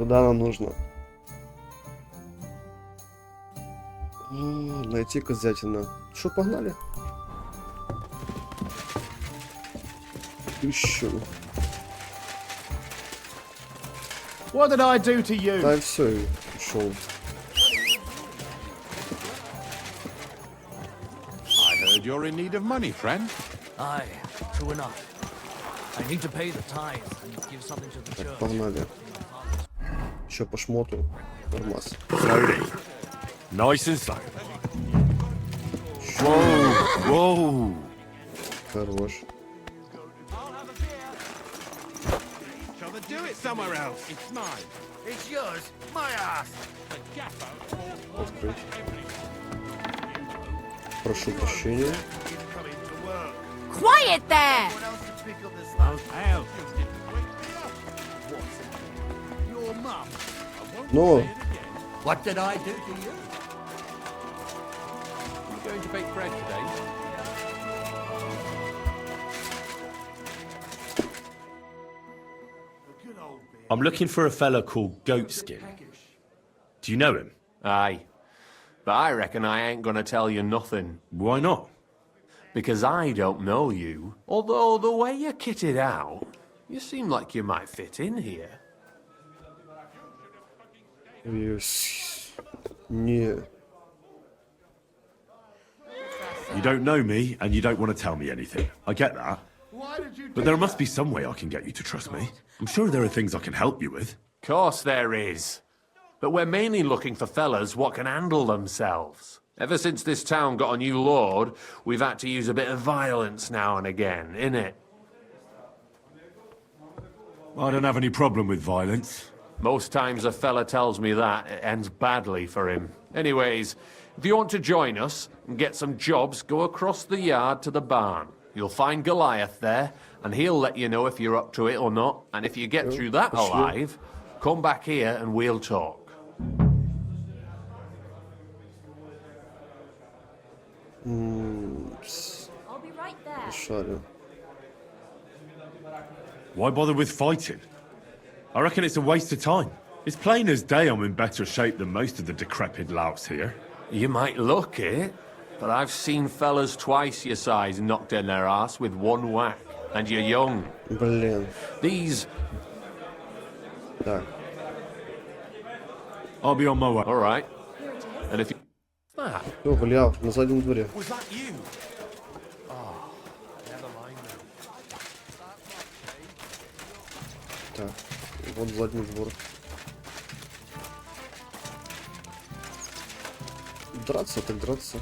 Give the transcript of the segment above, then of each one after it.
Куда нам нужно? Найти козятина. Что, погнали? Еще. What did I do to you? Да, все, ушел. I heard you're in need of money, friend. Aye, true enough. I need to pay the tithe and give something to the church. Погнали. Еще по шмоту. Нормас. Slowly. Nice and slow. Whoa, whoa. Хорош. Shall they do it somewhere else? It's mine. It's yours, my ass. Открыть. Прошу прощения. Quiet there! Но What did I do to you? You going to bake bread today? I'm looking for a fella called Goatskin. Do you know him? Aye. But I reckon I ain't gonna tell you nothing. Why not? Because I don't know you. Although the way you're kitted out, you seem like you might fit in here. не. You don't know me, and you don't want to tell me anything. I get that. But there must be some way I can get you to trust me. I'm sure there are things I can help you with. Course there is. But we're mainly looking for fellas what can handle themselves. Ever since this town got a new lord, we've had to use a bit of violence now and again, innit? I don't have any problem with violence. Most times a fella tells me that, it ends badly for him. Anyways, if you want to join us and get some jobs, go across the yard to the barn. You'll find Goliath there, and he'll let you know if you're up to it or not. And if you get through that alive, come back here and we'll talk. I'll be right there. Шарю. Why bother with fighting? I reckon it's a waste of time. It's plain as day I'm in better shape than most of the decrepit louts here. You might look it, but I've seen fellas twice your size knocked in their ass with one whack. And you're young. Блин. These... Так. I'll be on my way. All right. And if you... That? О, бля, на заднем дворе. Was that you? Oh, never mind now. Так. Вот задний двор. Драться так драться.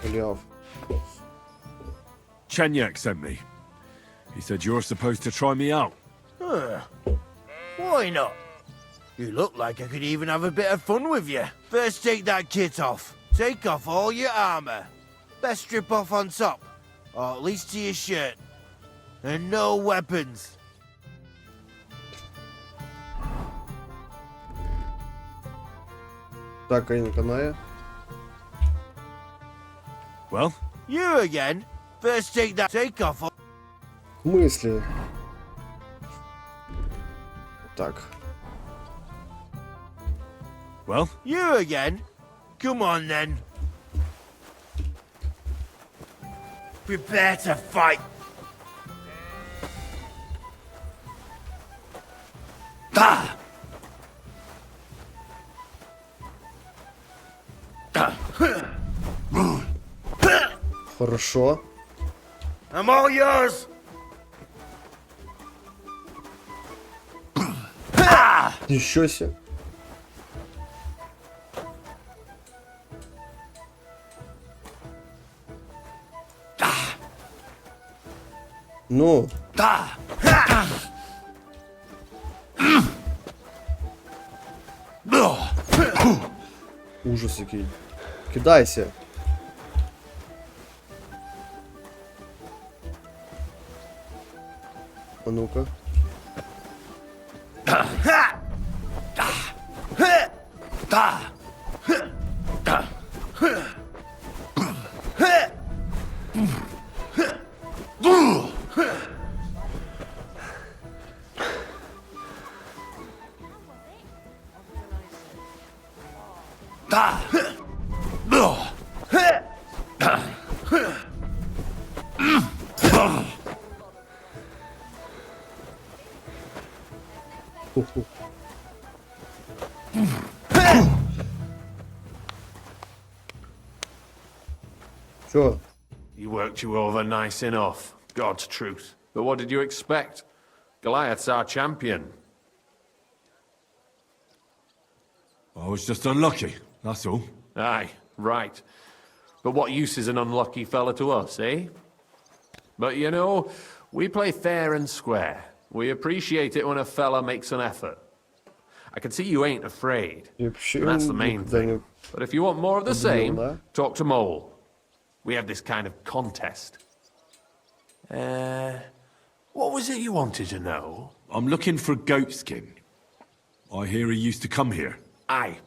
Бля. Chenyak sent me. He said you're supposed to try me out. Why not? You look like I could even have a bit of fun with you. First take that kit off. Take off all your armor. Best strip off on top. Or at least to your shirt. And no weapons. Так, а не каная. Well, You again? First take that take off. В смысле? Так. well, You again? Come on then. Prepare to fight. ah! Хорошо. I'm all yours. Еще себе. Ну. Ужас який. Кидайся. А ну-ка. Ху-ху. Чё? He worked you over nice enough, God's truth. But what did you expect? Goliath's our champion. I was just unlucky, that's all. Aye, right. But what use is an unlucky fella to us, eh? But you know, we play fair and square. We appreciate it when a fella makes an effort. I can see you ain't afraid. And that's the main thing. But if you want more of the same, talk to Mole. We have this kind of contest. What was it you wanted to know? I'm looking for Goatskin. I hear he used to come here. Aye.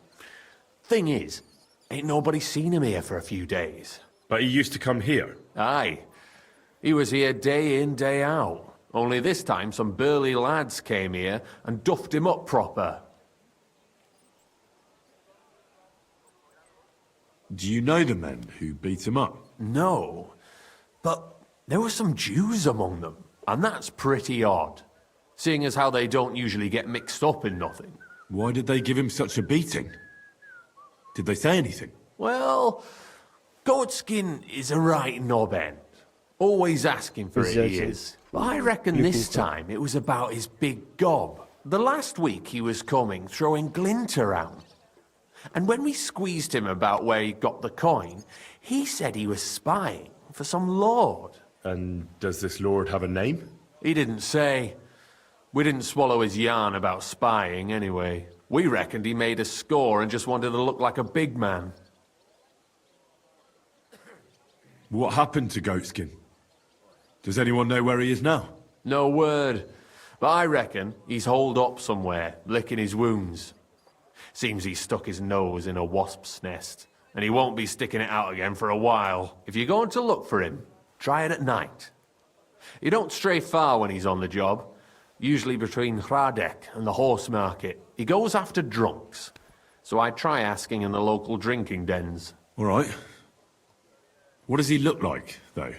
Thing is, ain't nobody seen him here for a few days. But he used to come here. Aye. He was here day in, day out. Only this time some burly lads came here and duffed him up proper. Do you know the men who beat him up? No. But there were some Jews among them, and that's pretty odd. Seeing as how they don't usually get mixed up in nothing. Why did they give him such a beating? Did they say anything? Well, Goatskin is a right knob end. Always asking for it, he is. But I reckon this time it was about his big gob. The last week he was coming, throwing glint around. And when we squeezed him about where he got the coin, he said he was spying for some lord. And does this lord have a name? He didn't say. We didn't swallow his yarn about spying anyway. We reckoned he made a score and just wanted to look like a big man. What happened to Goatskin? Does anyone know where he is now? No word. But I reckon he's holed up somewhere, licking his wounds. Seems he stuck his nose in a wasp's nest, and he won't be sticking it out again for a while. If you're going to look for him, try it at night. You don't stray far when he's on the job. Usually between Hradek and the horse market. He goes after drunks. So I try asking in the local drinking dens. All right. What does he look like, though?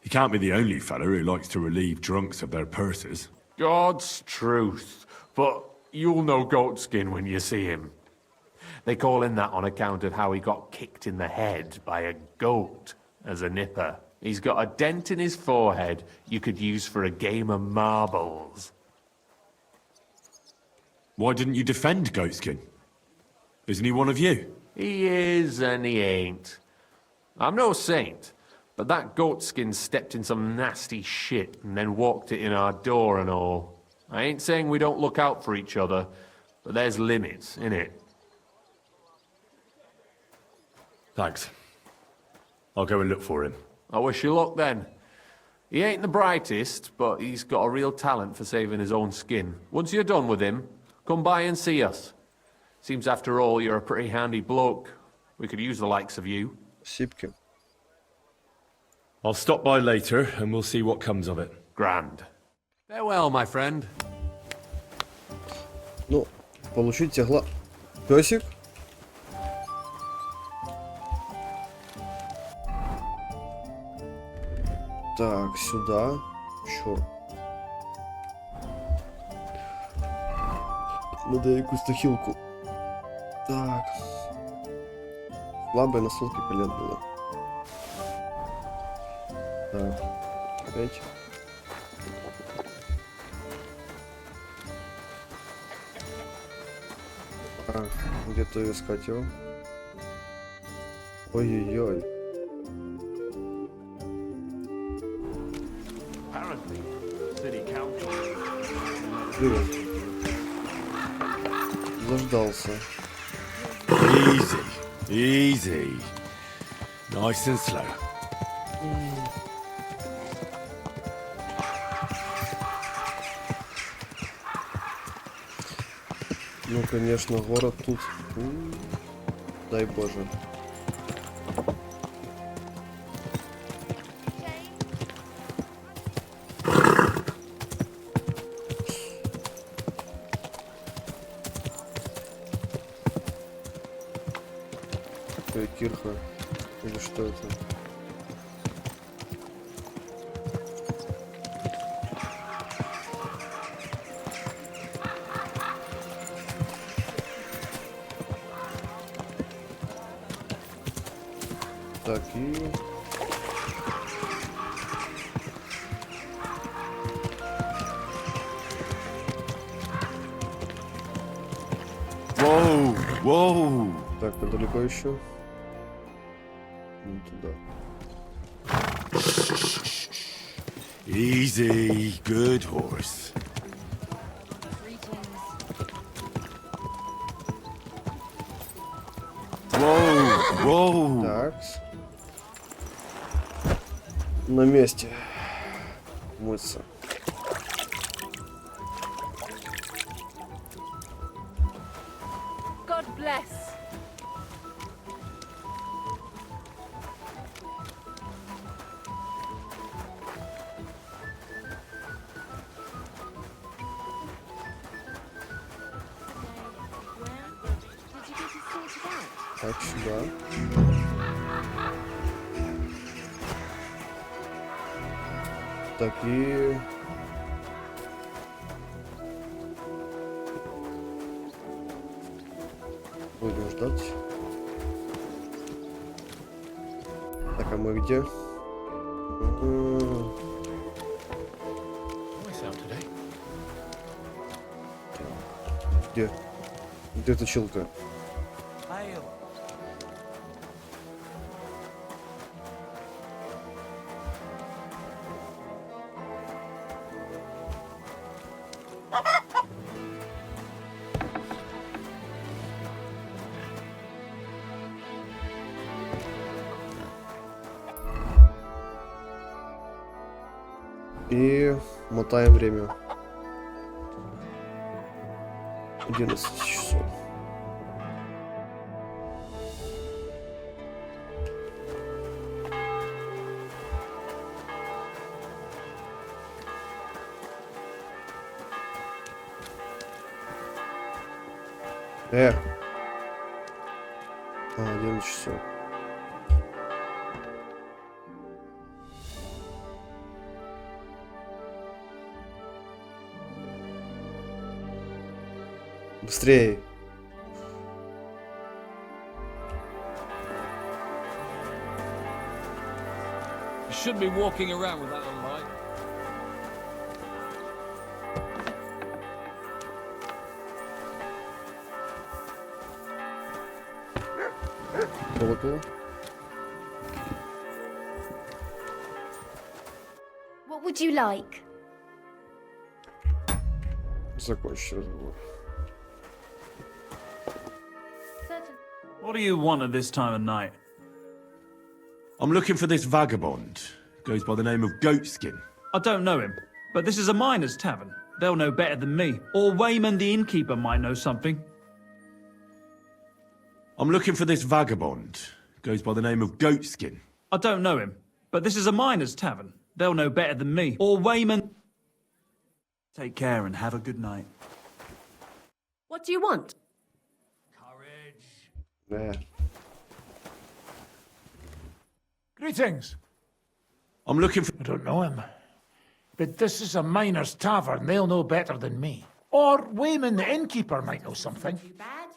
He can't be the only fella who likes to relieve drunks of their purses. God's truth. But you'll know Goatskin when you see him. They call him that on account of how he got kicked in the head by a goat as a nipper. He's got a dent in his forehead you could use for a game of marbles. Why didn't you defend Goatskin? Isn't he one of you? He is and he ain't. I'm no saint, but that Goatskin stepped in some nasty shit and then walked it in our door and all. I ain't saying we don't look out for each other, but there's limits, innit? Thanks. I'll go and look for him. I wish you luck then. He ain't the brightest, but he's got a real talent for saving his own skin. Once you're done with him, come by and see us. Seems after all you're a pretty handy bloke. We could use the likes of you. Сипки. I'll stop by later and we'll see what comes of it. Grand. Farewell, my friend. Ну, получить песик. Так, сюда. Чё? Надо якусь хилку. Так. Слабые настолки полезные. Так. Опять. Так, где-то искать его. Ой-ой-ой. Привет. Заждался. Easy, easy. Nice and slow. Ну, конечно, город тут. Дай боже. Или кирха. Или что это? Так, и... Whoa, whoa. Так, а далеко еще? Ну, туда. Easy, good horse. Whoa, whoa. Так. На месте. Мыться. God bless. Did you get it sorted out? Так, сюда. Так, и... Будем ждать. Так, а мы где? Где? Где точилка? Hail. И мотаем время. 11 часов. А, 11 часов. Быстрее. You shouldn't be walking around with that on light. Колокола. What would you like? Закончить разговор. What do you want at this time of night? I'm looking for this vagabond. Goes by the name of Goatskin. I don't know him, but this is a miner's tavern. They'll know better than me. Or Wayman the innkeeper might know something. I'm looking for this vagabond. Goes by the name of Goatskin. I don't know him, but this is a miner's tavern. They'll know better than me. Or Wayman... Take care and have a good night. What do you want? Да. Greetings. I'm looking for... I don't know him. But this is a miner's tavern. They'll know better than me. Or Wayman the innkeeper might know something. Too bad.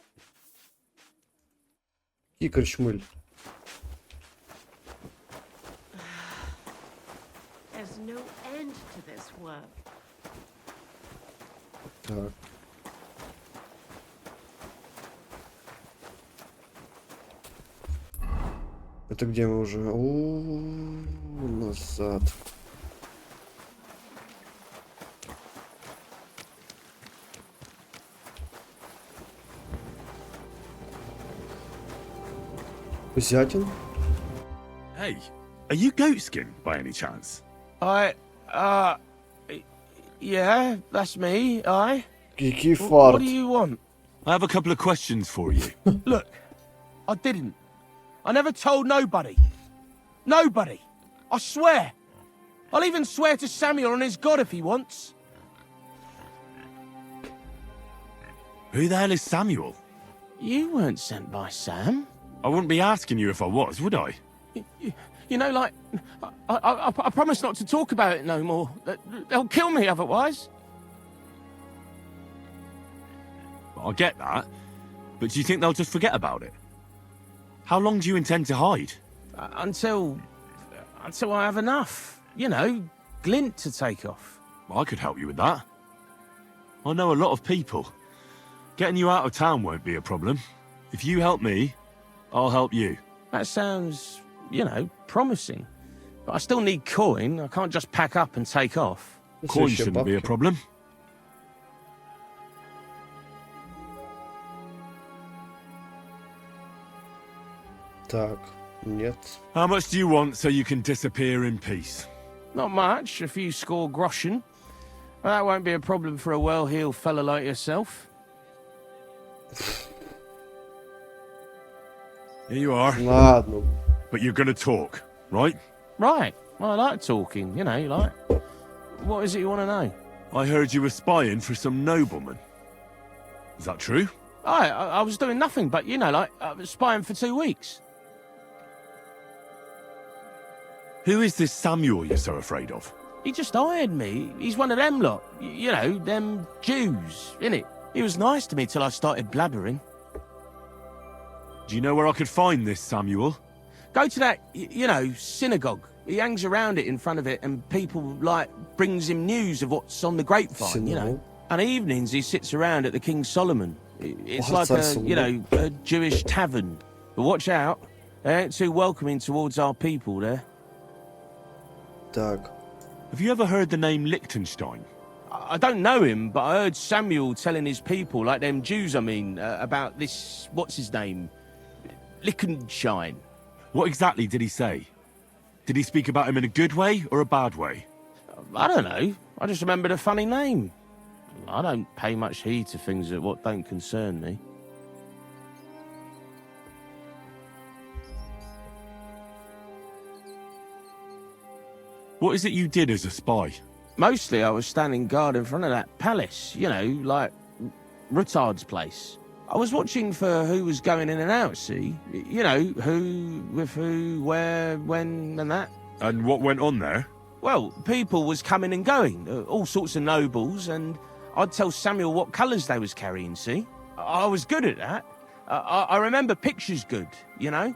Кикарь шмыль. There's no end to this work. Так. Это где мы уже? Назад. Кузятин? Hey, are you Goatskin by any chance? Yeah, that's me, aye. Какие What фарт. do you want? I have a couple of questions for you. Look, I didn't. I never told nobody. Nobody. I swear. I'll even swear to Samuel and his God if he wants. Who the hell is Samuel? You weren't sent by Sam. I wouldn't be asking you if I was, would I? You know, like, I promise not to talk about it no more. They'll kill me otherwise. I get that, but do you think they'll just forget about it? How long do you intend to hide? Until I have enough. You know, glint to take off. I could help you with that. I know a lot of people. Getting you out of town won't be a problem. If you help me, I'll help you. That sounds, you know, promising. But I still need coin. I can't just pack up and take off. Coin shouldn't be a problem. Так, нет. How much do you want so you can disappear in peace? Not much, a few score groschen. Well, that won't be a problem for a well-heeled fella like yourself. Here you are. Ладно. But you're gonna talk, right? Right. Well, I like talking, you know, like... What is it you want to know? I heard you were spying for some nobleman. Is that true? I was doing nothing but, you know, like, spying for 2 weeks. Who is this Samuel you're so afraid of? He just hired me. He's one of them lot. You know, them Jews, innit? He was nice to me till I started blabbering. Do you know where I could find this Samuel? Go to that, you know, synagogue. He hangs around it in front of it and people, like, brings him news of what's on the grapevine, you know? And evenings he sits around at the King Solomon. It's like a, you know, a Jewish tavern. But watch out. They ain't too welcoming towards our people there. Так. Have you ever heard the name Liechtenstein? I don't know him, but I heard Samuel telling his people, like them Jews, I mean, about this, what's his name? Liechtenstein. What exactly did he say? Did he speak about him in a good way or a bad way? I don't know. I just remembered a funny name. I don't pay much heed to things that what don't concern me. What is it you did as a spy? Mostly I was standing guard in front of that palace, you know, like Rutard's place. I was watching for who was going in and out, see? You know, who, with who, where, when, and that. And what went on there? Well, people was coming and going, all sorts of nobles, and I'd tell Samuel what colours they was carrying, see? I was good at that. I remember pictures good, you know?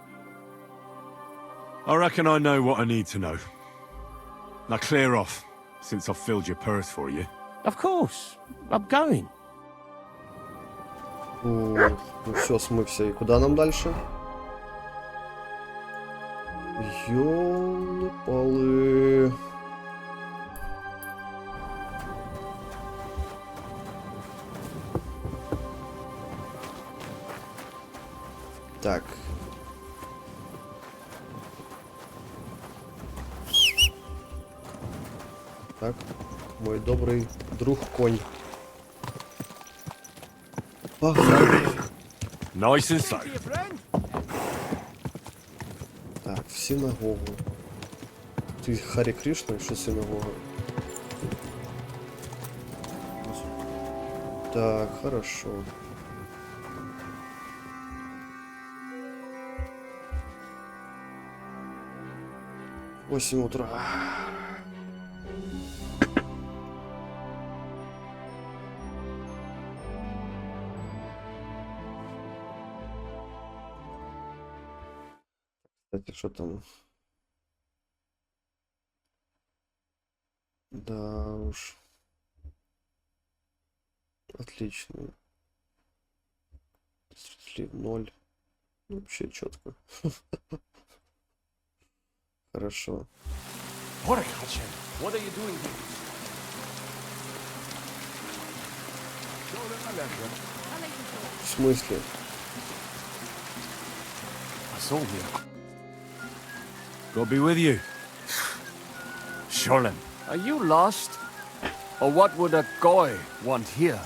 I reckon I know what I need to know. Now clear off, since I've filled your purse for you. Of course. I'm going. Ну все, смыкся. И куда нам дальше? Ёлы-палы. Так. Так, мой добрый друг конь. Погнали. Nice and slow. Так, в синагогу. Ты Харе Кришна, что синагога? Так, хорошо. В 8 утра. Кстати, что там? Да уж. Отлично. 0. Вообще четко. Хорошо. What are you doing here? В смысле? I saw you. God be with you. Sholem. Are you lost? Or what would a goy want here?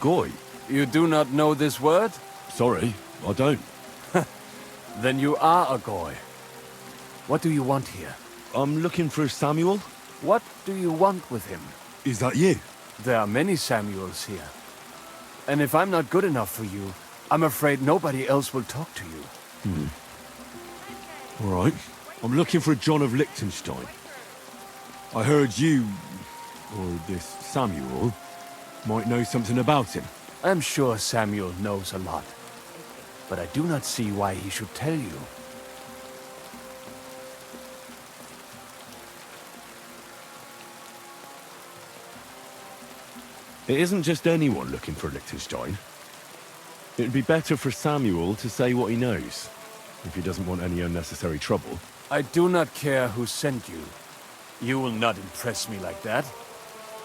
Goy? You do not know this word? Sorry, I don't. Then you are a goy. What do you want here? I'm looking for Samuel. What do you want with him? Is that you? There are many Samuels here. And if I'm not good enough for you, I'm afraid nobody else will talk to you. All right. I'm looking for a John of Liechtenstein. I heard you, or this Samuel, might know something about him. I'm sure Samuel knows a lot. But I do not see why he should tell you. It isn't just anyone looking for Liechtenstein. It'd be better for Samuel to say what he knows, if he doesn't want any unnecessary trouble. I do not care who sent you. You will not impress me like that.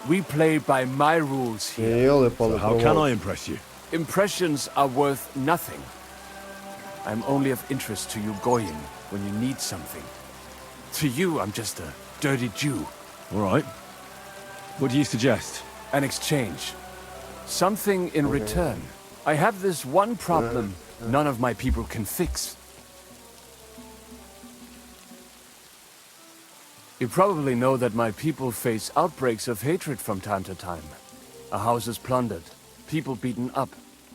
We play by my rules here. So how can I impress you? Impressions are worth nothing. I'm only of interest to you, Goyim, when you need something. To you, I'm just a dirty Jew. All right. What do you suggest? An exchange. Something in return. I have this one problem none of my people can fix. You probably know that my people face outbreaks of hatred from time to time. A house is plundered, people beaten up,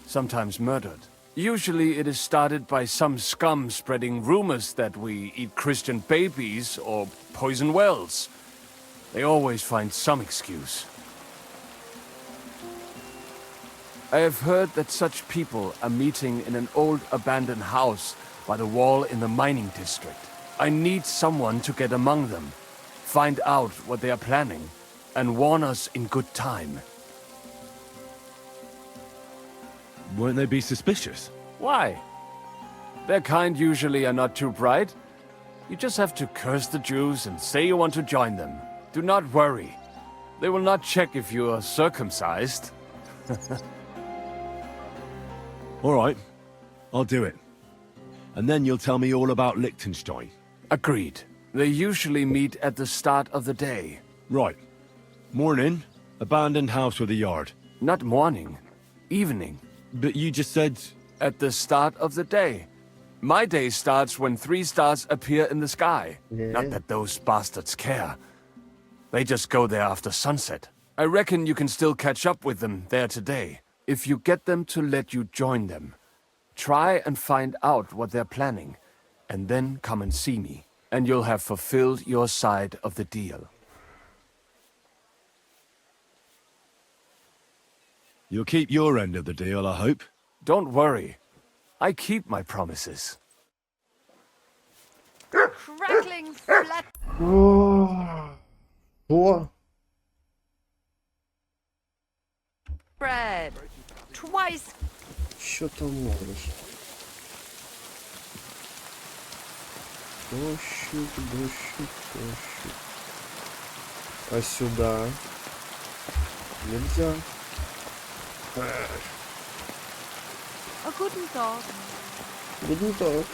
sometimes murdered. Usually it is started by some scum spreading rumors that we eat Christian babies or poison wells. They always find some excuse. I have heard that such people are meeting in an old abandoned house by the wall in the mining district. I need someone to get among them, find out what they are planning, and warn us in good time. Won't they be suspicious? Why? Their kind usually are not too bright. You just have to curse the Jews and say you want to join them. Do not worry. They will not check if you are circumcised. All right. I'll do it. And then you'll tell me all about Liechtenstein. Agreed. They usually meet at the start of the day. Right. Morning, abandoned house with a yard. Not morning. Evening. But you just said... At the start of the day. My day starts when 3 stars appear in the sky. Not that those bastards care. They just go there after sunset. I reckon you can still catch up with them there today. If you get them to let you join them. Try and find out what they're planning. And then come and see me. And you'll have fulfilled your side of the deal. You'll keep your end of the deal, I hope. Don't worry. I keep my promises. Crackling flat. О, Bread. Twice. что там можешь? Дощик, дощик, дощик. А сюда? Нельзя. A guten Tag. Guten Tag.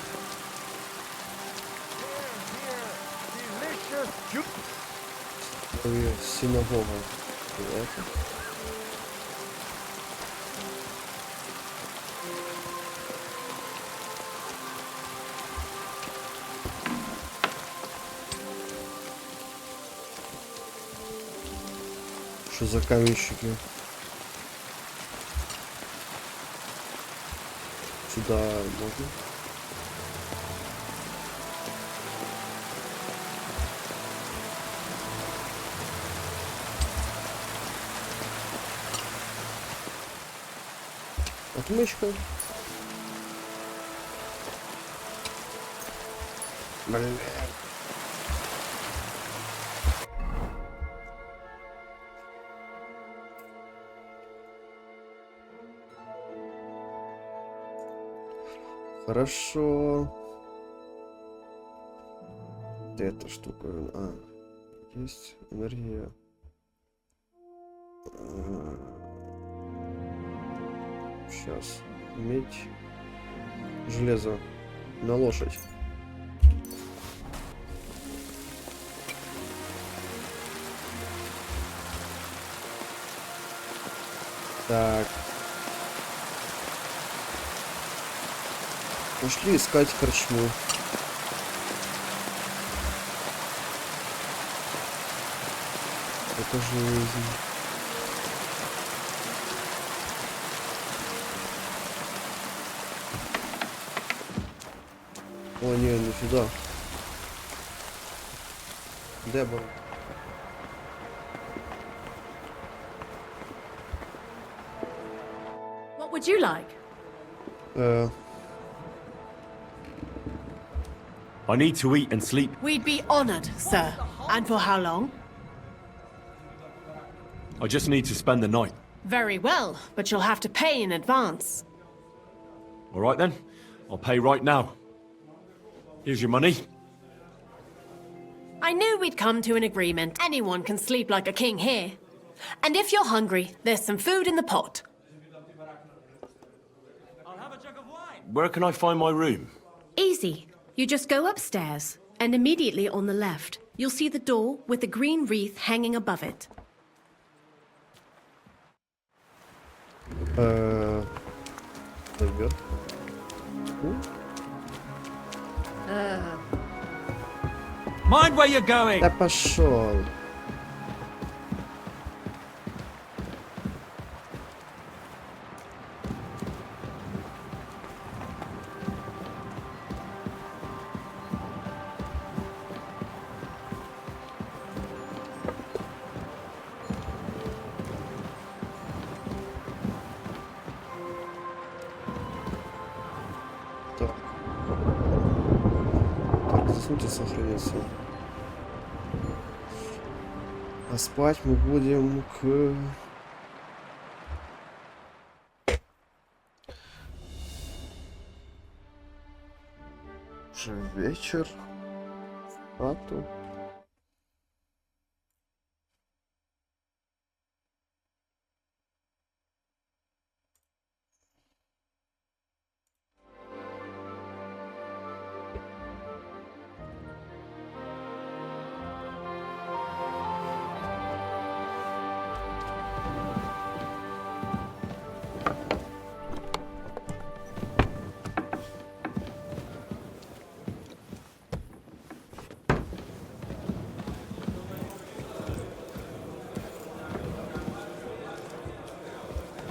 Синагога. Это. Что за каменщики? Сюда можно? Отмычка. Блин. Хорошо. Где эта штука? А, есть энергия. Сейчас. Медь. Железо. На лошадь. Так. Пошли искать корчму. Это жизнь. О, не сюда. Де был? What would you like? I need to eat and sleep. We'd be honored, sir. And for how long? I just need to spend the night. Very well, but you'll have to pay in advance. All right then, I'll pay right now. Here's your money. I knew we'd come to an agreement. Anyone can sleep like a king here. And if you're hungry, there's some food in the pot. Where can I find my room? Easy. You just go upstairs, and immediately on the left, you'll see the door with the green wreath hanging above it. Наверх. Mind where you're going! Да пошел. Так. Так, засуньте сохраниться. А спать мы будем к... Уже вечер. А то...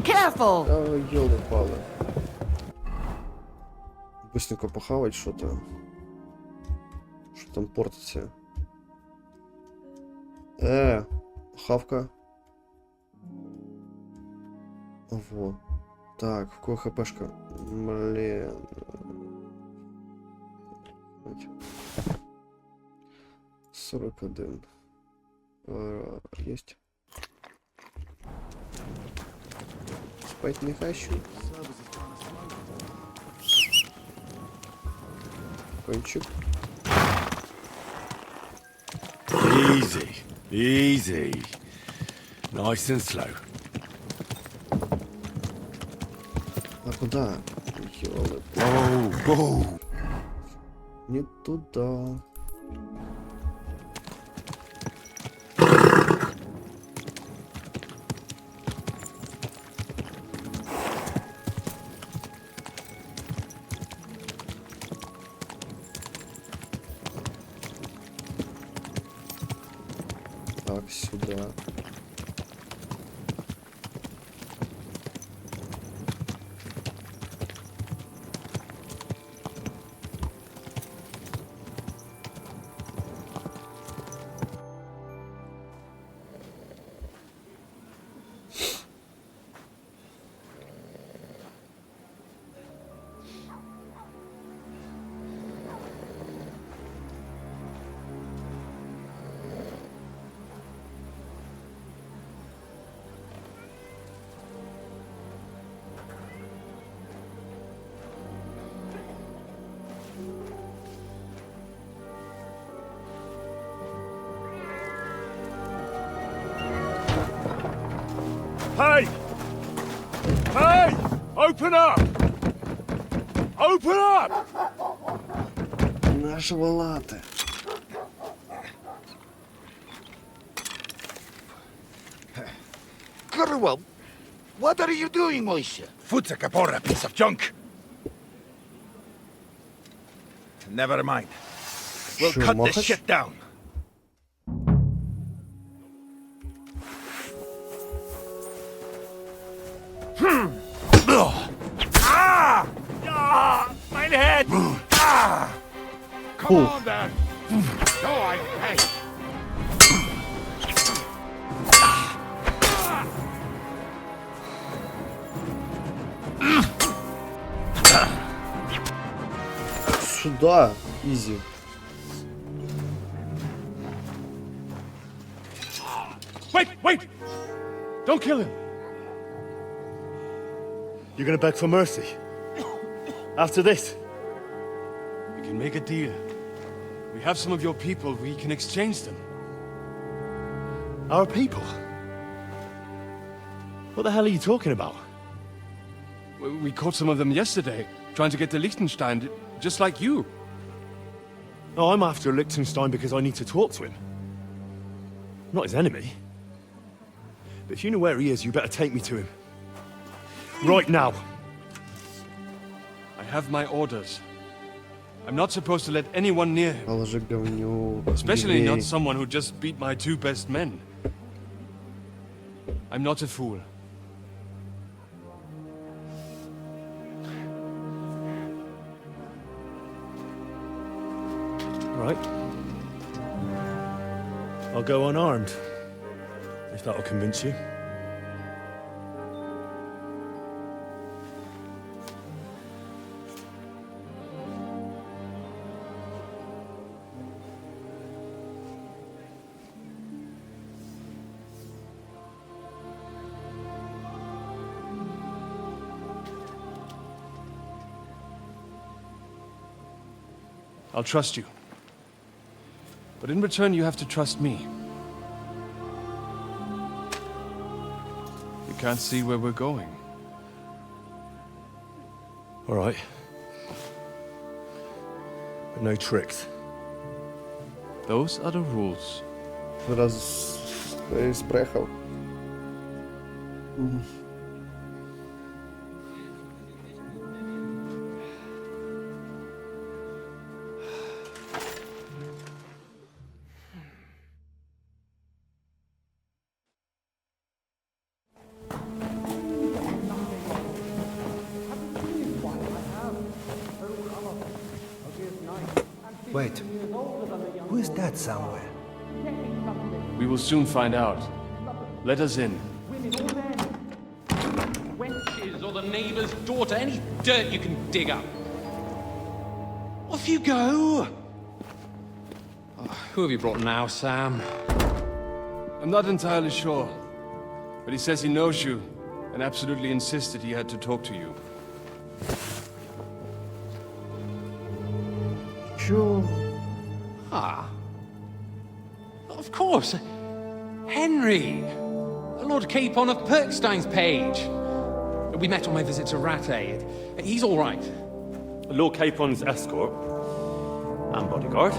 Careful! Ёлы-палы. Быстренько похавать что-то. Что там портится? Хавка. Во. Так, в кого хпшка? Блин. 41. Есть. Спать не хочу. Кончик. Easy, easy. Nice and slow. А куда? Ёлы. Oh. Не туда. Так, сюда. Hey! Hey! Open up! Open up! Нашего латы. Well, what are you doing, Moisha? Futsa Kapora, piece of junk. Never mind. We'll Sure, cut this Mohash? shit down. Ah! Ah! My head! Ah! Come on then. No, I hey. Сюда, изи. Wait! Don't kill him! You're gonna beg for mercy? After this? We can make a deal. We have some of your people, we can exchange them. Our people? What the hell are you talking about? We caught some of them yesterday, trying to get to Liechtenstein, just like you. Oh, I'm after Liechtenstein because I need to talk to him. I'm not his enemy. But if you know where he is, you better take me to him. Right now. I have my orders. I'm not supposed to let anyone near him. Положи говнюк. Especially Еврей. not someone who just beat my two best men. I'm not a fool. Right. I'll go unarmed. If that'll convince you. I'll trust you. But in return, you have to trust me. You can't see where we're going. All right. But no tricks. Those are the rules. Спрехав. Wait, who is that somewhere? We will soon find out. Let us in. Wenches or the neighbour's daughter, any dirt you can dig up. Off you go! Oh, who have you brought now, Sam? I'm not entirely sure. But he says he knows you, and absolutely insisted he had to talk to you. Sure. Ah. Of course. Henry. Lord Capon of Perkstein's page. We met on my visit to Rattay. He's all right. Lord Capon's escort and bodyguard.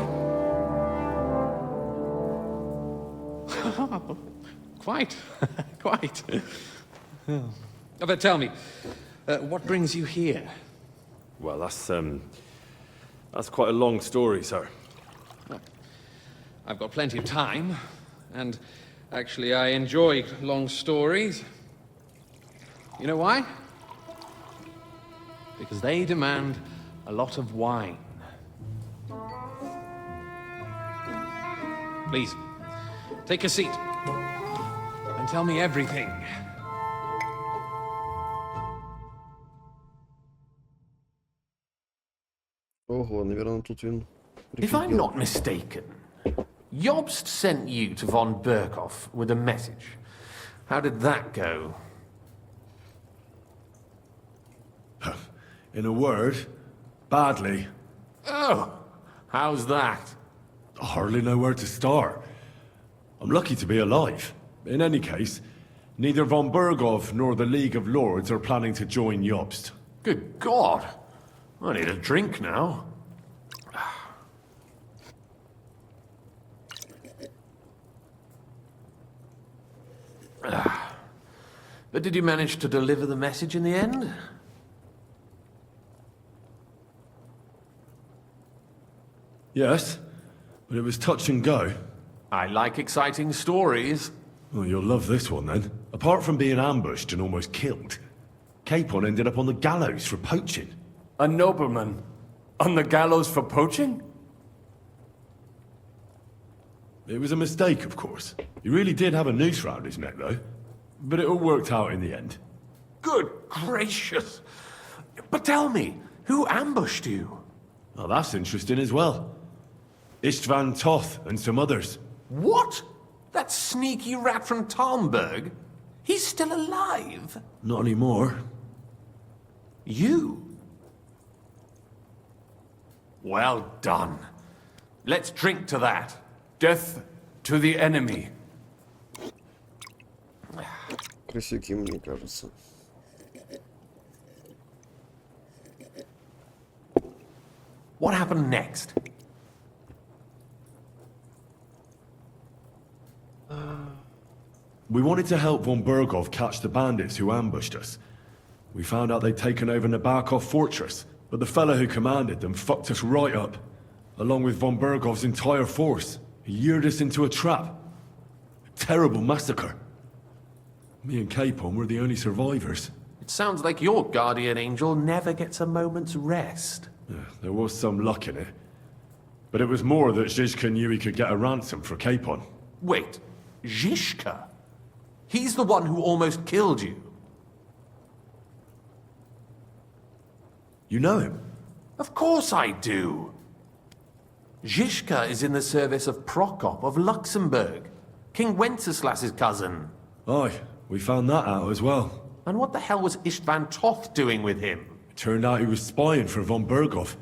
Quite. Quite. But tell me, what brings you here? Well, that's quite a long story, sir. I've got plenty of time, and actually I enjoy long stories. You know why? Because they demand a lot of wine. Please, take a seat and tell me everything. Ого, наверное, тут він. If I'm not mistaken, Jobst sent you to von Berkhoff with a message. How did that go? In a word, badly. Oh, how's that? I hardly know where to start. I'm lucky to be alive. In any case, neither von Berghoff nor the League of Lords are planning to join Jobst. Good God. I need a drink now. But did you manage to deliver the message in the end? Yes, but it was touch and go. I like exciting stories. Well, you'll love this one then. Apart from being ambushed and almost killed, Capon ended up on the gallows for poaching. A nobleman? On the gallows for poaching? It was a mistake, of course. He really did have a noose round his neck, though. But it all worked out in the end. Good gracious! But tell me, who ambushed you? Oh, that's interesting as well. Istvan Toth and some others. What? That sneaky rat from Talmberg? He's still alive? Not anymore. You? Well done. Let's drink to that. Death to the enemy. Косяки, мне кажется. What happened next? We wanted to help von Berghoff catch the bandits who ambushed us. We found out they'd taken over Nabokov Fortress, but the fellow who commanded them fucked us right up, along with von Berghoff's entire force. He lured us into a trap. A terrible massacre. Me and Capon were the only survivors. It sounds like your guardian angel never gets a moment's rest. There was some luck in it. But it was more that Zizka knew he could get a ransom for Capon. Wait, Zizka? He's the one who almost killed you. You know him? Of course I do. Zizka is in the service of Prokop of Luxembourg, King Wenceslas's cousin. Aye, we found that out as well. And what the hell was Istvan Toth doing with him? It turned out he was spying for von Berghoff.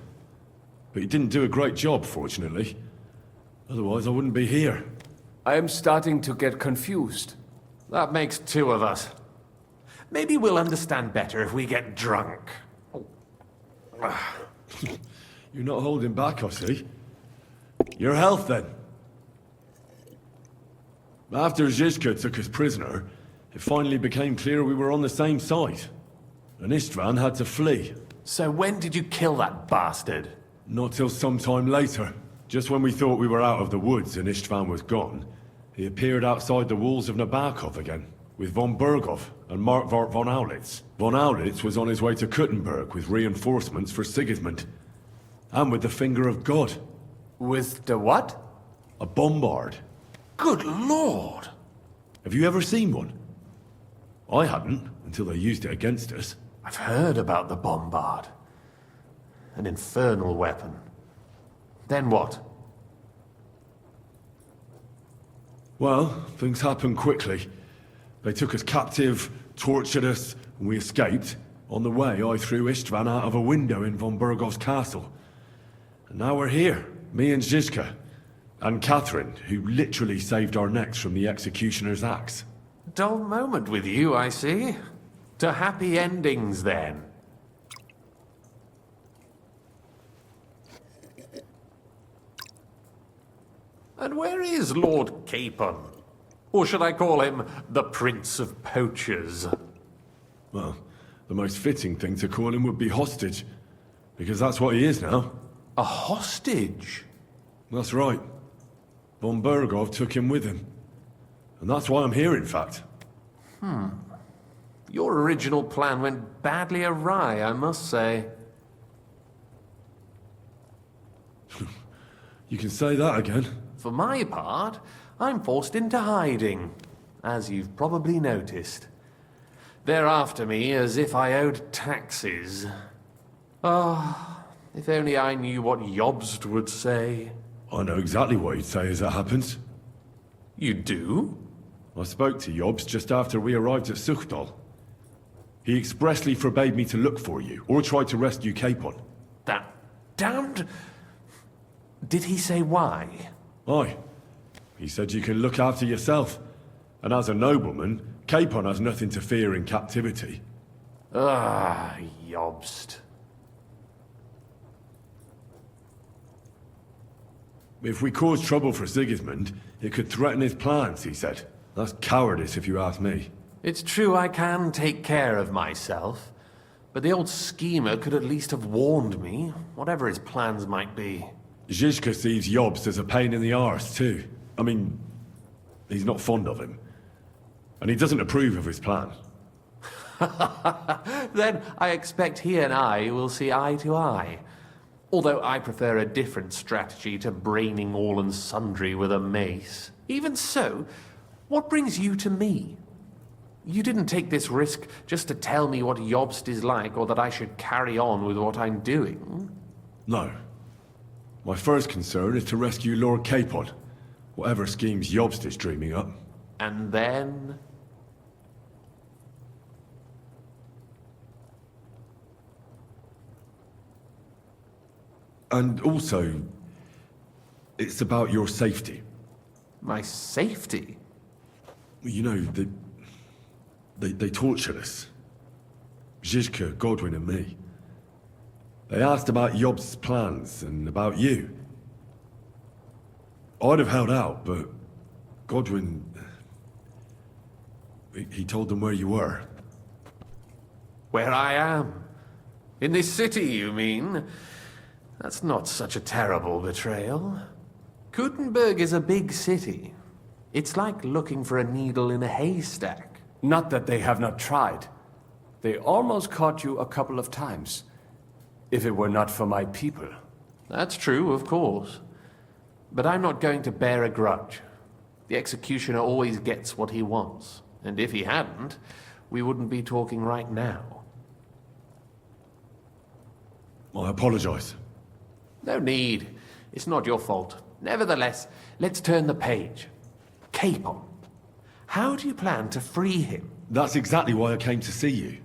But he didn't do a great job, fortunately. Otherwise I wouldn't be here. I am starting to get confused. That makes two of us. Maybe we'll understand better if we get drunk. You're not holding back, I see. Your health, then. After Zizka took us prisoner, it finally became clear we were on the same side. And Istvan had to flee. So when did you kill that bastard? Not till some time later. Just when we thought we were out of the woods and Istvan was gone, he appeared outside the walls of Nabokov again, with von Berghoff and Markvart von Aulitz. Von Aulitz was on his way to Kuttenberg with reinforcements for Sigismund. And with the finger of God. With the what? A bombard. Good lord! Have you ever seen one? I hadn't, until they used it against us. I've heard about the bombard. An infernal weapon. Then what? Well, things happened quickly. They took us captive, tortured us, and we escaped. On the way, I threw Istvan out of a window in von Berghoff's castle. And now we're here, me and Zizka. And Catherine, who literally saved our necks from the executioner's axe. Dull moment with you, I see. To happy endings, then. And where is Lord Capon? Or should I call him the Prince of Poachers? Well, the most fitting thing to call him would be hostage. Because that's what he is now. A hostage? That's right. Von Berghoff took him with him. And that's why I'm here, in fact. Your original plan went badly awry, I must say. You can say that again. For my part, I'm forced into hiding, as you've probably noticed. They're after me as if I owed taxes. Ah, if only I knew what Jobst would say. I know exactly what he'd say as that happens. You do? I spoke to Jobst just after we arrived at Suchdal. He expressly forbade me to look for you, or try to rescue Capon. That damned... Did he say why? Aye. He said you can look after yourself. And as a nobleman, Capon has nothing to fear in captivity. Ah, Jobst. If we cause trouble for Sigismund, it could threaten his plans, he said. That's cowardice, if you ask me. It's true I can take care of myself, but the old schemer could at least have warned me, whatever his plans might be. Zizka sees Jobst as a pain in the arse, too. I mean, he's not fond of him. And he doesn't approve of his plan. Then I expect he and I will see eye to eye. Although I prefer a different strategy to braining all and sundry with a mace. Even so, what brings you to me? You didn't take this risk just to tell me what Jobst is like, or that I should carry on with what I'm doing. No. My first concern is to rescue Lord Capon, whatever schemes Jobst is dreaming up. And then... And also, it's about your safety. My safety? You know, they tortured us. Zizka, Godwin and me. They asked about Jobst's plans and about you. I'd have held out, but Godwin... He told them where you were. Where I am? In this city, you mean? That's not such a terrible betrayal. Gutenberg is a big city. It's like looking for a needle in a haystack. Not that they have not tried. They almost caught you a couple of times. If it were not for my people. That's true, of course. But I'm not going to bear a grudge. The executioner always gets what he wants. And if he hadn't, we wouldn't be talking right now. I apologize. No need. It's not your fault. Nevertheless, let's turn the page. Capon. How do you plan to free him? That's exactly why I came to see you.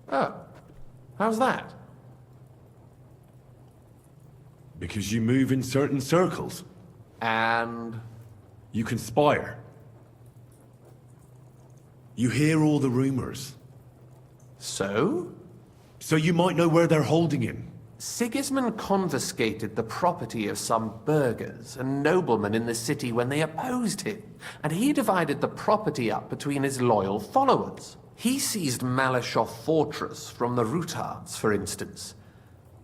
Oh. How's that? Because you move in certain circles. And? You conspire. You hear all the rumors. So? So you might know where they're holding him. Sigismund confiscated the property of some burghers and noblemen in the city when they opposed him, and he divided the property up between his loyal followers. He seized Malashov Fortress from the Rutards, for instance.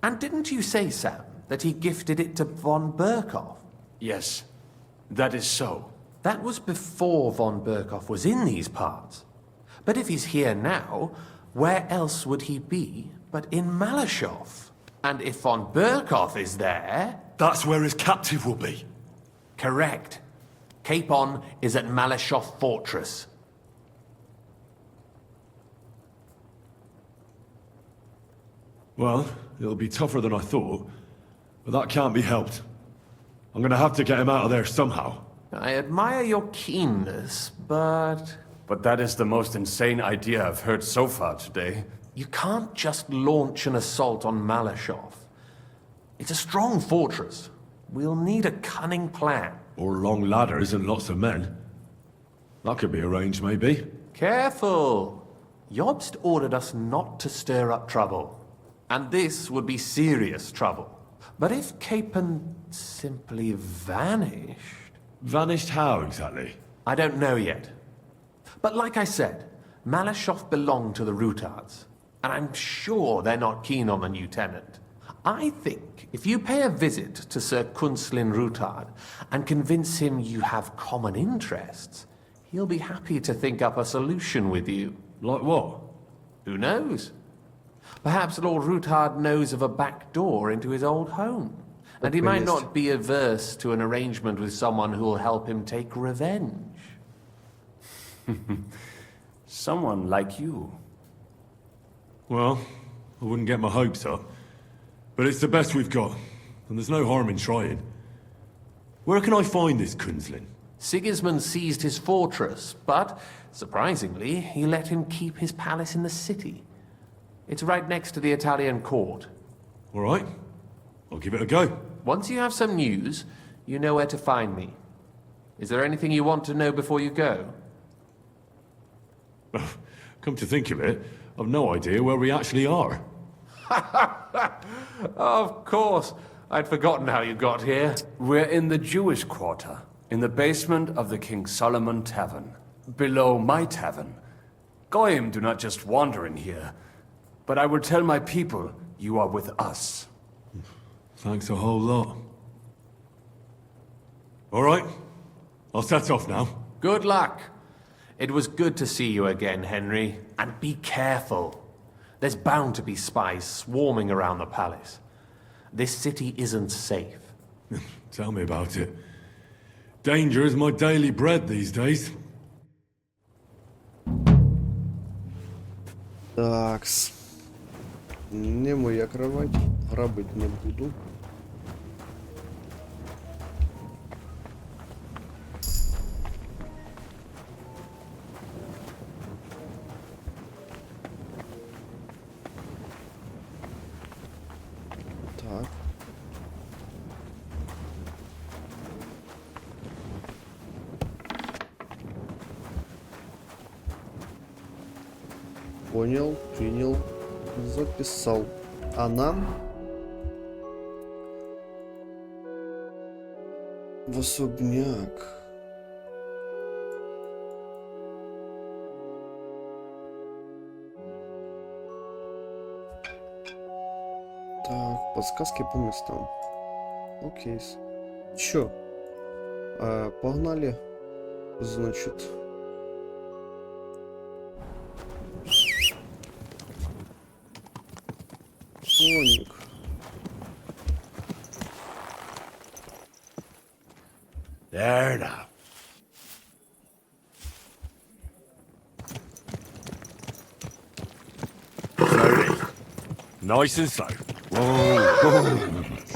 And didn't you say, Sam, that he gifted it to von Berkhoff? Yes, that is so. That was before von Berkhoff was in these parts. But if he's here now, where else would he be but in Malashov? And if von Berkhoff is there... That's where his captive will be. Correct. Capon is at Malashov Fortress. Well, it'll be tougher than I thought, but that can't be helped. I'm gonna have to get him out of there somehow. I admire your keenness, but... But that is the most insane idea I've heard so far today. You can't just launch an assault on Malashov. It's a strong fortress. We'll need a cunning plan. Or long ladders and lots of men. That could be arranged, maybe. Careful! Jobst ordered us not to stir up trouble. And this would be serious trouble. But if Capon simply vanished... Vanished how, exactly? I don't know yet. But like I said, Malashov belonged to the Rutards. And I'm sure they're not keen on the new tenant. I think if you pay a visit to Sir Kunslin Rutard and convince him you have common interests, he'll be happy to think up a solution with you. Like what? Who knows? Perhaps Lord Rutard knows of a back door into his old home. And he might not be averse to an arrangement with someone who will help him take revenge. Someone like you. Well, I wouldn't get my hopes up. But it's the best we've got, and there's no harm in trying. Where can I find this Kunslin? Sigismund seized his fortress, but, surprisingly, he let him keep his palace in the city. It's right next to the Italian court. All right. I'll give it a go. Once you have some news, you know where to find me. Is there anything you want to know before you go? Come to think of it, I've no idea where we actually are. Of course. I'd forgotten how you got here. We're in the Jewish quarter, in the basement of the King Solomon Tavern, below my tavern. Goyim do not just wander in here, but I will tell my people you are with us. Thanks a whole lot. All right, I'll set off now. Good luck. It was good to see you again, Henry. And be careful. There's bound to be spies swarming around the palace. This city isn't safe. Tell me about it. Danger is my daily bread these days. Такс. Не моя кровать. Грабить не буду. Так. Понял, принял, записал. А нам в особняк. Так, подсказки по местам. Окей. Чё? Погнали. Значит. Слоник. There now. Slowly. Nice and slow. Whoa.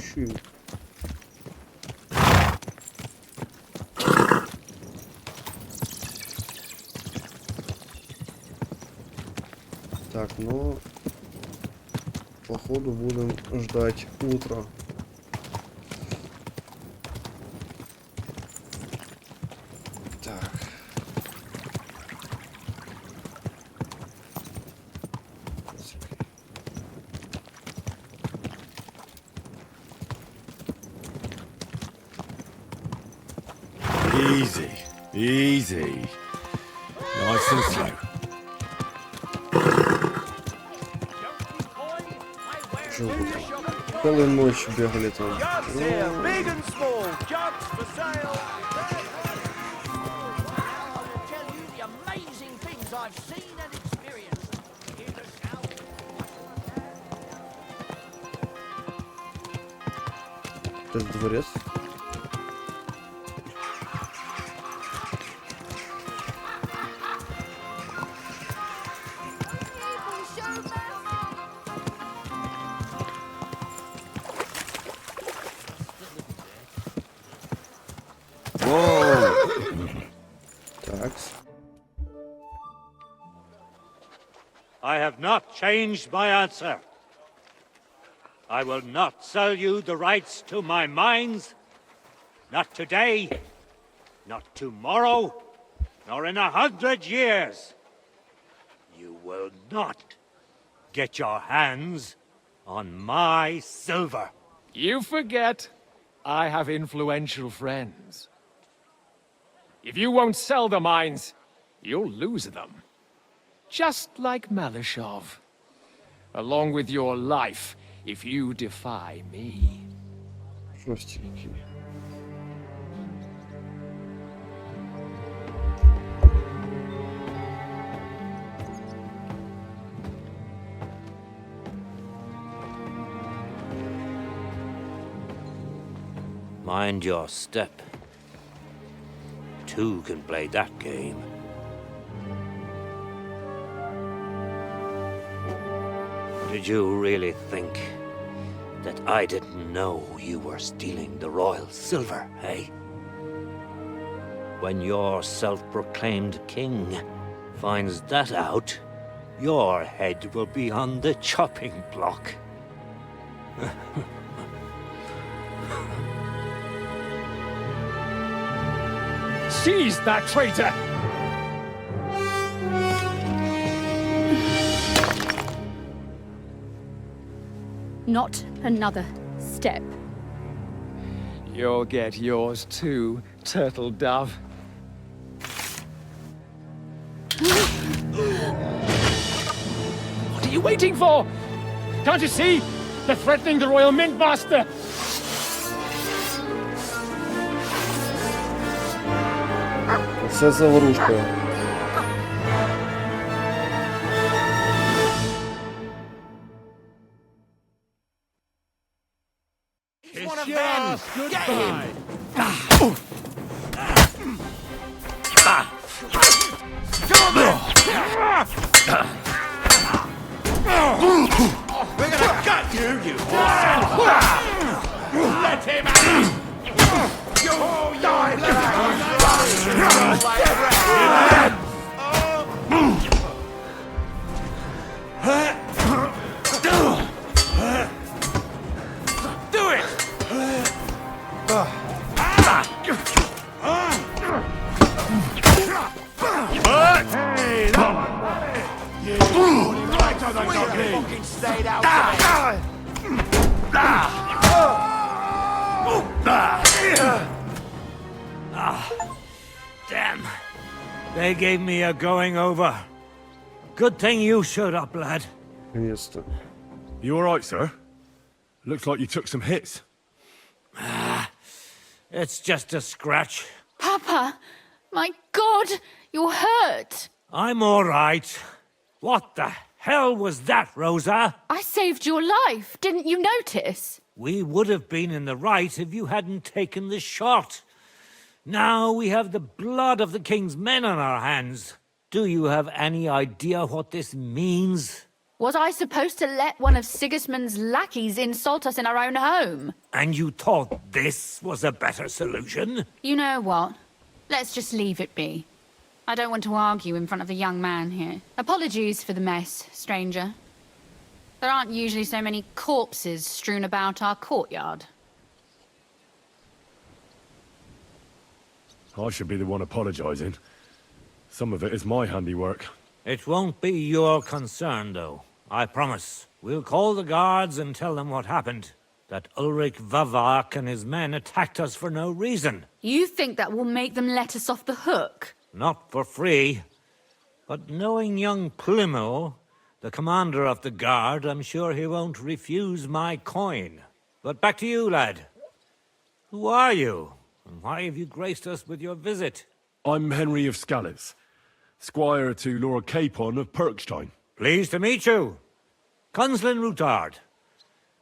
Shoot. Так, ну, походу будем ждать утра. Так. Easy. Easy. Nice and slow. Целую ночь бегали там. Big and small, jobs for sale. I'll tell you the amazing things I've seen and experienced. Это дворец. I have not changed my answer. I will not sell you the rights to my mines. Not today, not tomorrow, nor in 100 years. You will not get your hands on my silver. You forget I have influential friends. If you won't sell the mines, you'll lose them. Just like Malishov. Along with your life, if you defy me. Жестенький. Mind your step. Two can play that game. Did you really think that I didn't know you were stealing the royal silver, eh? When your self-proclaimed king finds that out, your head will be on the chopping block. Seize that traitor! Not another step. You'll get yours too, turtle dove. What are you waiting for? Can't you see? They're threatening the Royal Mint Master! Це заварушка. of them! Get him! We're gonna gut you, you Let him out! You die! Do it! Hey, right on the fucking stayed out Damn. They gave me a going over. Good thing you showed up, lad. You alright, sir? Looks like you took some hits. It's just a scratch. Papa, my God, you're hurt. I'm all right. What the hell was that, Rosa? I saved your life. Didn't you notice? We would have been in the right if you hadn't taken the shot. Now we have the blood of the king's men on our hands. Do you have any idea what this means? Was I supposed to let one of Sigismund's lackeys insult us in our own home? And you thought this was a better solution? You know what? Let's just leave it be. I don't want to argue in front of the young man here. Apologies for the mess, stranger. There aren't usually so many corpses strewn about our courtyard. I should be the one apologising. Some of it is my handiwork. It won't be your concern, though. I promise. We'll call the guards and tell them what happened. That Ulrich Vavak and his men attacked us for no reason. You think that will make them let us off the hook? Not for free. But knowing young Plymouth, the commander of the guard, I'm sure he won't refuse my coin. But back to you, lad. Who are you? And why have you graced us with your visit? I'm Henry of Scallics, squire to Lord Capon of Perkstein. Pleased to meet you. Conslin Routard.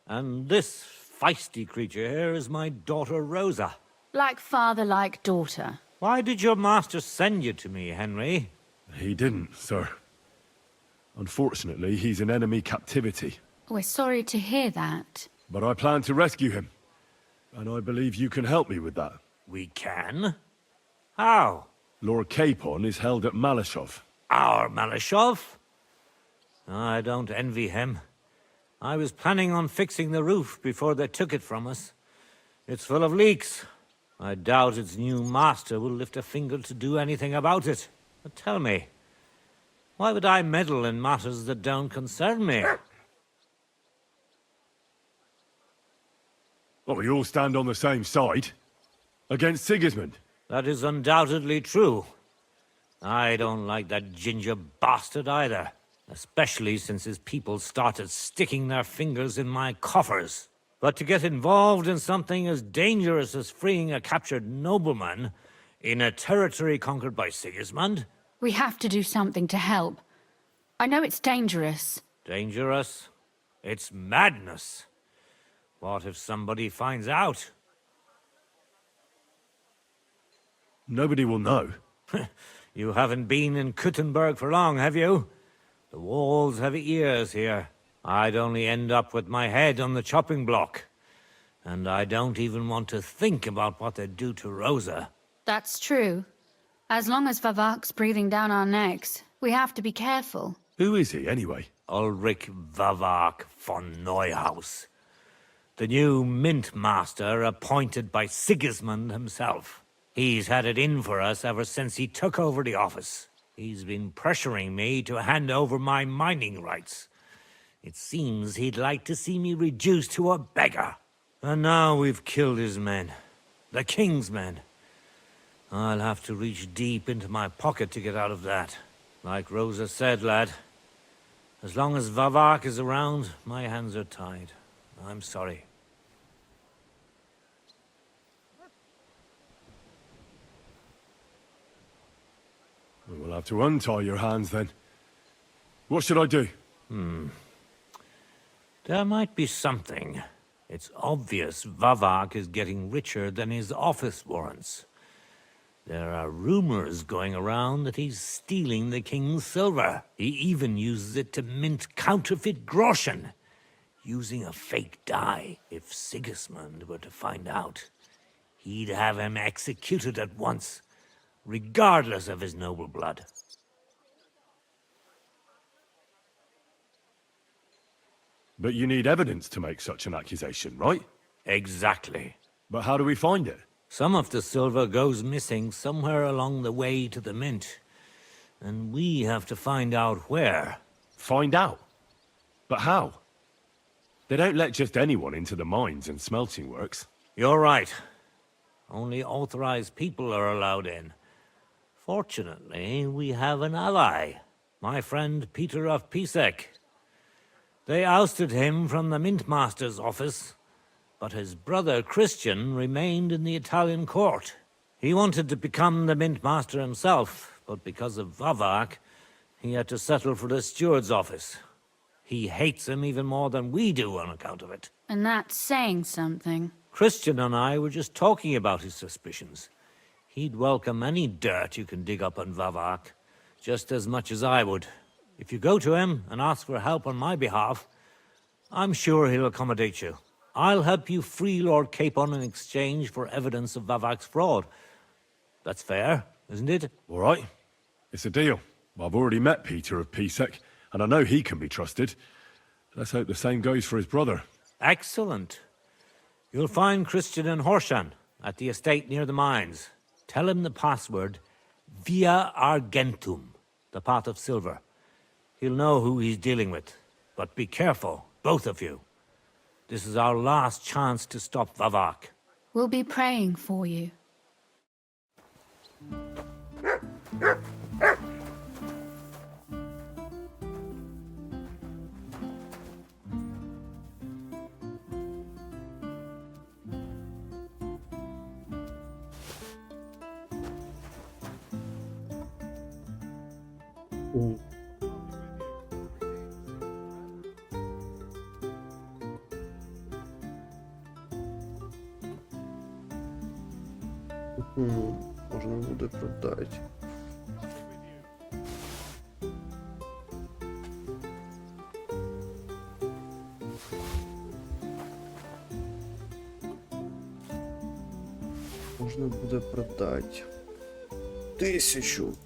And this feisty creature here is my daughter Rosa. Like father, like daughter. Why did your master send you to me, Henry? He didn't, sir. Unfortunately, he's in enemy captivity. We're sorry to hear that. But I plan to rescue him. And I believe you can help me with that. We can? How? Lord Capon is held at Malashov. Our Malashov? I don't envy him. I was planning on fixing the roof before they took it from us. It's full of leaks. I doubt its new master will lift a finger to do anything about it. But tell me, why would I meddle in matters that don't concern me? Well, we all stand on the same side. Against Sigismund. That is undoubtedly true. I don't like that ginger bastard either. Especially since his people started sticking their fingers in my coffers. But to get involved in something as dangerous as freeing a captured nobleman in a territory conquered by Sigismund? We have to do something to help. I know it's dangerous. Dangerous? It's madness. What if somebody finds out? Nobody will know. You haven't been in Kuttenberg for long, have you? The walls have ears here. I'd only end up with my head on the chopping block. And I don't even want to think about what they'd do to Rosa. That's true. As long as Vavak's breathing down our necks, we have to be careful. Who is he, anyway? Ulrich Vavak von Neuhaus. The new mint master appointed by Sigismund himself. He's had it in for us ever since he took over the office. He's been pressuring me to hand over my mining rights. It seems he'd like to see me reduced to a beggar. And now we've killed his men. The king's men. I'll have to reach deep into my pocket to get out of that. Like Rosa said, lad, as long as Vavak is around, my hands are tied. I'm sorry. We'll have to untie your hands then. What should I do? There might be something. It's obvious Vavak is getting richer than his office warrants. There are rumors going around that he's stealing the king's silver. He even uses it to mint counterfeit groschen, using a fake die. If Sigismund were to find out, he'd have him executed at once, regardless of his noble blood. But you need evidence to make such an accusation, right? Exactly. But how do we find it? Some of the silver goes missing somewhere along the way to the mint, and we have to find out where. Find out? But how? They don't let just anyone into the mines and smelting works. You're right. Only authorized people are allowed in. Fortunately, we have an ally, my friend Peter of Pisek. They ousted him from the Mintmaster's office, but his brother Christian remained in the Italian court. He wanted to become the Mintmaster himself, but because of Vavak, he had to settle for the steward's office. He hates him even more than we do on account of it. And that's saying something. Christian and I were just talking about his suspicions. He'd welcome any dirt you can dig up on Vavak, just as much as I would. If you go to him and ask for help on my behalf, I'm sure he'll accommodate you. I'll help you free Lord Capon in exchange for evidence of Vavak's fraud. That's fair, isn't it? All right. It's a deal. I've already met Peter of Pisek, and I know he can be trusted. Let's hope the same goes for his brother. Excellent. You'll find Christian and Horshan at the estate near the mines. Tell him the password, Via Argentum, the pot of silver. He'll know who he's dealing with. But be careful, both of you. This is our last chance to stop Vavak. We'll be praying for you. Можна буде продати. Можна буде продати 1000.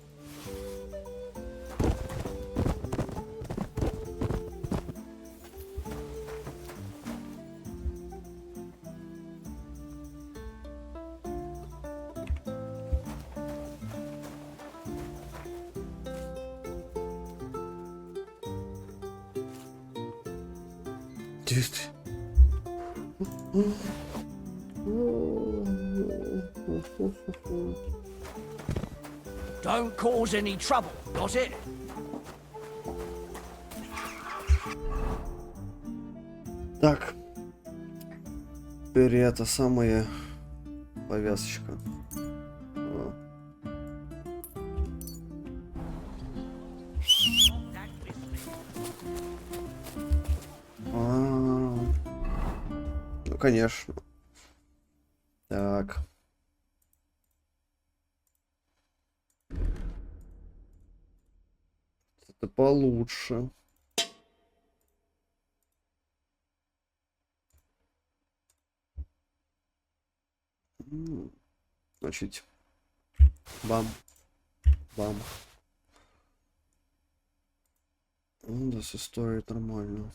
Don't cause any trouble, got it? Так. Теперь это самая повязочка. Ну, конечно. Так. Это получше. Значит, бам, бам. Ну, да, с историей нормально.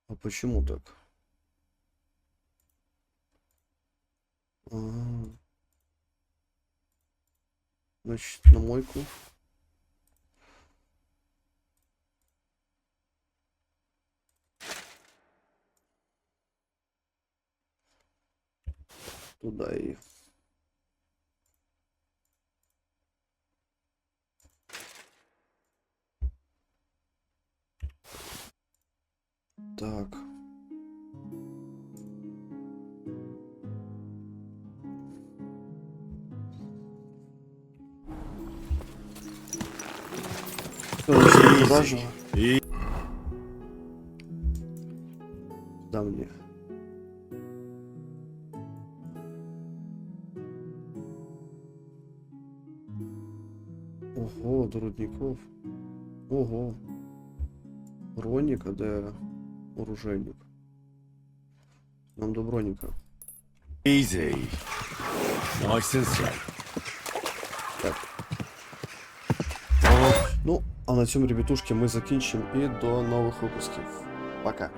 А почему так? Значит, на мойку. Туда и... Так. Да мне. Ого, до рудников. Ого. Броник, а де оружейник? Нам до броніка. Easy. Nice and slow. Так. Ну, а на цьому, ребятушки, ми закінчимо і до нових випусків. Пока.